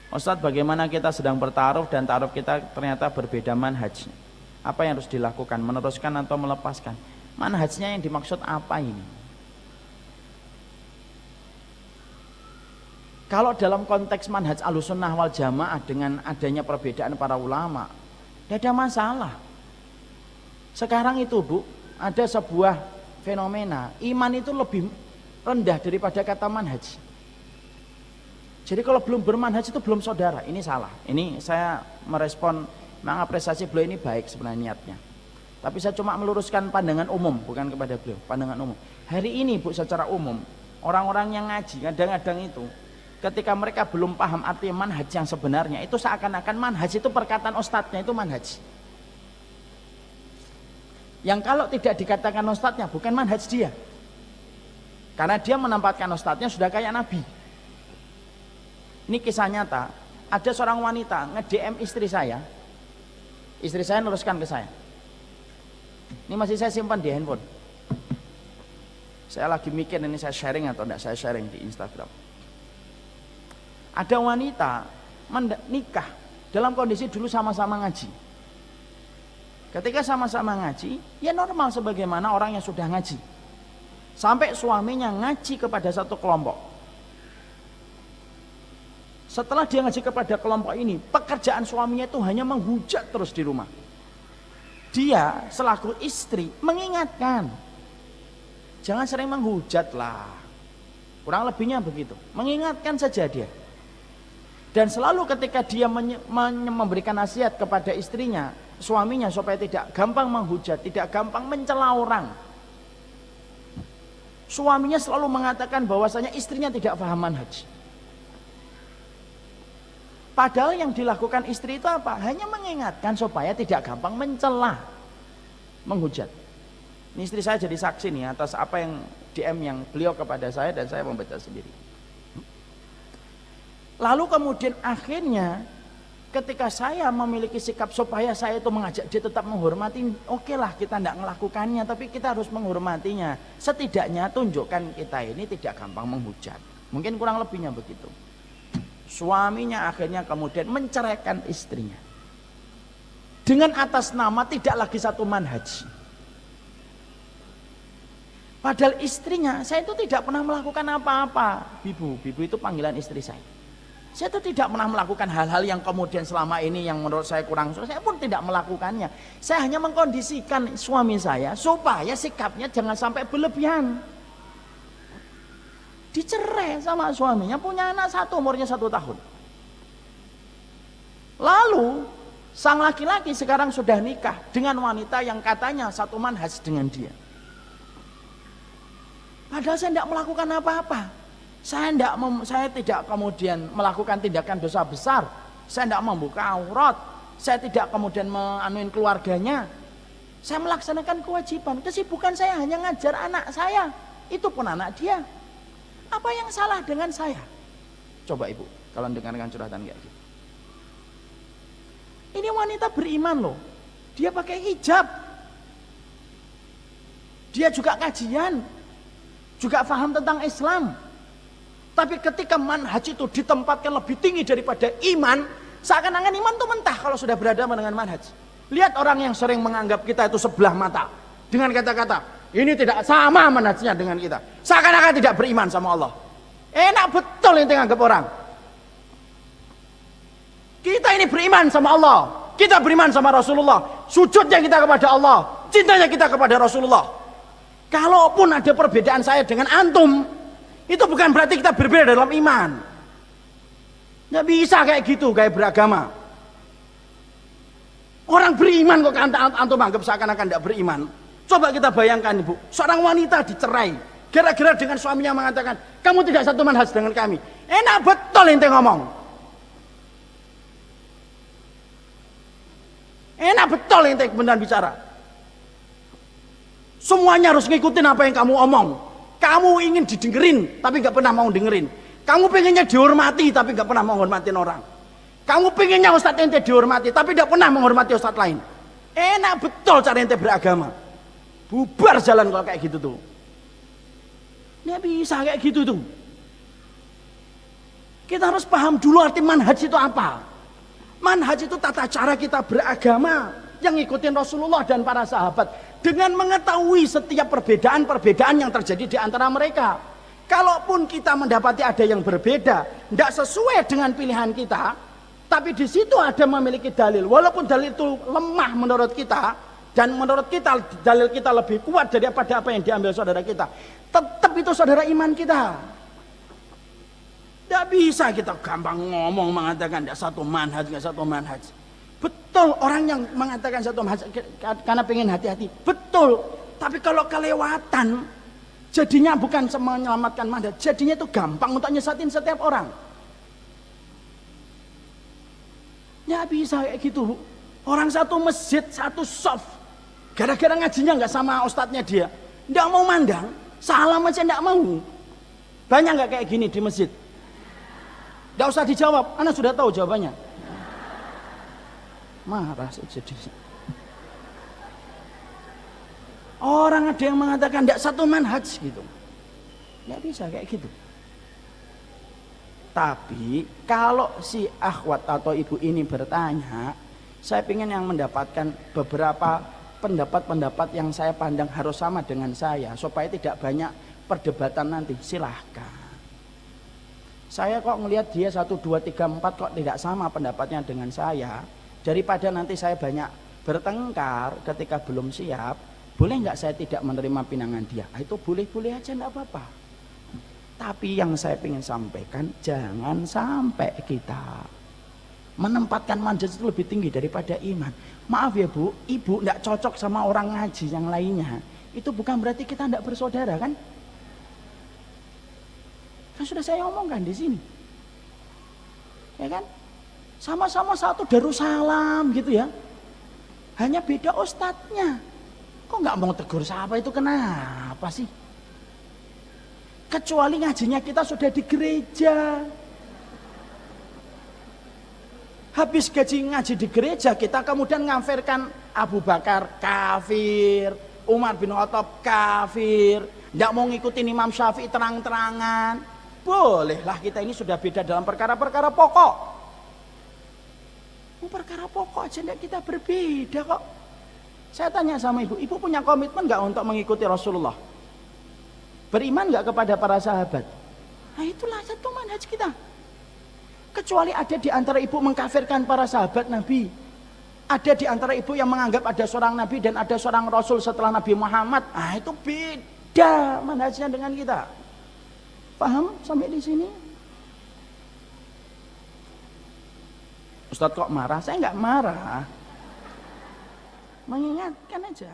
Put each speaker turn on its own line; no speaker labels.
Ustadz, bagaimana kita sedang bertaruh dan taruh kita ternyata berbeda manhaj? Apa yang harus dilakukan? Meneruskan atau melepaskan? Manhajnya yang dimaksud apa ini? Kalau dalam konteks manhaj Ahlussunnah wal Jamaah dengan adanya perbedaan para ulama, tidak ada masalah. Sekarang itu Bu, ada sebuah fenomena, iman itu lebih rendah daripada kata manhaj. Jadi kalau belum bermanhaj itu belum saudara, ini salah. Ini saya merespon, mengapresiasi beliau ini baik sebenarnya niatnya. Tapi saya cuma meluruskan pandangan umum, bukan kepada beliau, pandangan umum. Hari ini Bu, secara umum, orang-orang yang ngaji kadang-kadang itu ketika mereka belum paham arti manhaj yang sebenarnya, itu seakan-akan manhaj itu perkataan ustadznya itu manhaj. Yang kalau tidak dikatakan ustadznya bukan manhaj dia. Karena dia menempatkan ustadznya sudah kayak nabi. Ini kisah nyata, ada seorang wanita nge-DM istri saya neruskan ke saya. Ini masih saya simpan di handphone. Saya lagi mikir ini saya sharing atau tidak saya sharing di Instagram. Ada wanita nikah dalam kondisi dulu sama-sama ngaji. Ketika sama-sama ngaji, ya normal sebagaimana orang yang sudah ngaji. Sampai suaminya ngaji kepada satu kelompok. Setelah dia ngaji kepada kelompok ini, pekerjaan suaminya itu hanya menghujat terus di rumah. Dia selaku istri mengingatkan, jangan sering menghujat lah. Kurang lebihnya begitu, mengingatkan saja dia. Dan selalu ketika dia memberikan nasihat kepada istrinya, suaminya, supaya tidak gampang menghujat, tidak gampang mencela orang, suaminya selalu mengatakan bahwasanya istrinya tidak paham manhaj. Padahal yang dilakukan istri itu apa? Hanya mengingatkan supaya tidak gampang mencela, menghujat. Ini istri saya jadi saksi nih atas apa yang DM yang beliau kepada saya dan saya membaca sendiri. Lalu kemudian akhirnya ketika saya memiliki sikap supaya saya itu mengajak dia tetap menghormati, oke lah kita tidak melakukannya, tapi kita harus menghormatinya. Setidaknya tunjukkan kita ini tidak gampang menghujat. Mungkin kurang lebihnya begitu. Suaminya akhirnya kemudian menceraikan istrinya dengan atas nama tidak lagi satu manhaj. Padahal istrinya, saya itu tidak pernah melakukan apa-apa. Bibu itu panggilan istri saya. Saya itu tidak pernah melakukan hal-hal yang kemudian selama ini yang menurut saya kurang. Saya pun tidak melakukannya. Saya hanya mengkondisikan suami saya supaya sikapnya jangan sampai berlebihan. Dicerai sama suaminya, punya anak satu, umurnya 1 tahun. Lalu sang laki-laki sekarang sudah nikah dengan wanita yang katanya satu manhaj dengan dia. Padahal saya tidak melakukan apa-apa. Saya tidak kemudian melakukan tindakan dosa besar. Saya tidak membuka aurat. Saya tidak kemudian menganuin keluarganya. Saya melaksanakan kewajiban. Kesibukan saya hanya ngajar anak saya. Itu pun anak dia. Apa yang salah dengan saya? Coba ibu, kalau dengarkan curhatan kayak gitu. Ini wanita beriman loh. Dia pakai hijab. Dia juga kajian. Juga paham tentang Islam. Tapi ketika manhaj itu ditempatkan lebih tinggi daripada iman, seakan-akan iman itu mentah kalau sudah berhadapan dengan manhaj. Lihat orang yang sering menganggap kita itu sebelah mata. Dengan kata-kata, ini tidak sama manhajnya dengan kita. Seakan-akan tidak beriman sama Allah. Enak betul yang anggap orang. Kita ini beriman sama Allah. Kita beriman sama Rasulullah. Sujudnya kita kepada Allah. Cintanya kita kepada Rasulullah. Kalaupun ada perbedaan saya dengan antum, itu bukan berarti kita berbeda dalam iman. Nggak bisa kayak gitu, kayak beragama. Orang beriman kok antum anggap seakan-akan tidak beriman. Coba kita bayangkan ibu, seorang wanita dicerai gara-gara dengan suaminya mengatakan kamu tidak satu manhaj dengan kami. Enak betul ente ngomong. Enak betul ente benar bicara. Semuanya harus ngikutin apa yang kamu omong. Kamu ingin didengerin tapi gak pernah mau dengerin. Kamu pengennya dihormati tapi gak pernah menghormatin orang. Kamu pengennya ustadz ente dihormati tapi gak pernah menghormati ustadz lain. Enak betul cara ente beragama. Bubar jalan kalau kayak gitu tuh. Nggak bisa kayak gitu tuh.
Kita harus paham dulu arti manhaj itu apa. Manhaj itu tata cara kita beragama yang ngikutin Rasulullah dan para sahabat dengan mengetahui setiap perbedaan-perbedaan yang terjadi di antara mereka. Kalaupun kita mendapati ada yang berbeda, tidak sesuai dengan pilihan kita, tapi di situ ada memiliki dalil, walaupun dalil itu lemah menurut kita, dan menurut kita dalil kita lebih kuat daripada apa yang diambil saudara kita, tetap itu saudara iman kita. Tidak bisa kita gampang ngomong mengatakan tidak satu manhaj, nggak satu manhaj. Betul orang yang mengatakan satu manhaj karena pengen hati-hati, betul. Tapi kalau kelewatan, jadinya bukan menyelamatkan manhaj, jadinya itu gampang untuk nyesatin setiap orang. Ya bisa kayak gitu. Orang satu masjid, satu soft, gara-gara ngajinya nggak sama ustadznya dia, nggak mau mandang, salam aja nggak mau. Banyak nggak kayak gini di masjid? Nggak usah dijawab, Anda sudah tahu jawabannya. Marah jadi. Orang ada yang mengatakan nggak satu manhaj gitu, nggak bisa kayak gitu. Tapi kalau si akhwat atau ibu ini bertanya, saya ingin yang mendapatkan beberapa pendapat-pendapat yang saya pandang harus sama dengan saya, supaya tidak banyak perdebatan nanti. Silahkan. Saya kok ngelihat dia 1, 2, 3, 4 kok tidak sama pendapatnya dengan saya. Daripada nanti saya banyak bertengkar ketika belum siap, boleh nggak saya tidak menerima pinangan dia? Itu boleh-boleh aja, nggak apa-apa. Tapi yang saya ingin sampaikan, jangan sampai kita menempatkan manhaj itu lebih tinggi daripada iman. Maaf ya Bu, ibu nggak cocok sama orang ngaji yang lainnya, itu bukan berarti kita nggak bersaudara kan? Kan sudah saya omongkan di sini, ya kan? Sama-sama satu Darussalam gitu ya, hanya beda ustadznya. Kok nggak mau tegur siapa itu, kenapa sih? Kecuali ngajinya kita sudah di gereja. Habis ngaji di gereja, kita kemudian ngafirkan Abu Bakar kafir, Umar bin Khattab kafir, nggak mau ngikutin Imam Syafi'i terang-terangan. Bolehlah, kita ini sudah beda dalam perkara-perkara pokok. Perkara pokok aja nggak kita berbeda kok. Saya tanya sama ibu, ibu punya komitmen nggak untuk mengikuti Rasulullah? Beriman nggak kepada para sahabat? Nah itulah satu manhaj kita. Kecuali ada di antara ibu mengkafirkan para sahabat Nabi, ada di antara ibu yang menganggap ada seorang Nabi dan ada seorang Rasul setelah Nabi Muhammad. Ah itu beda manhajnya dengan kita. Paham sampai di sini? Ustadz kok marah? Saya nggak marah, mengingatkan aja.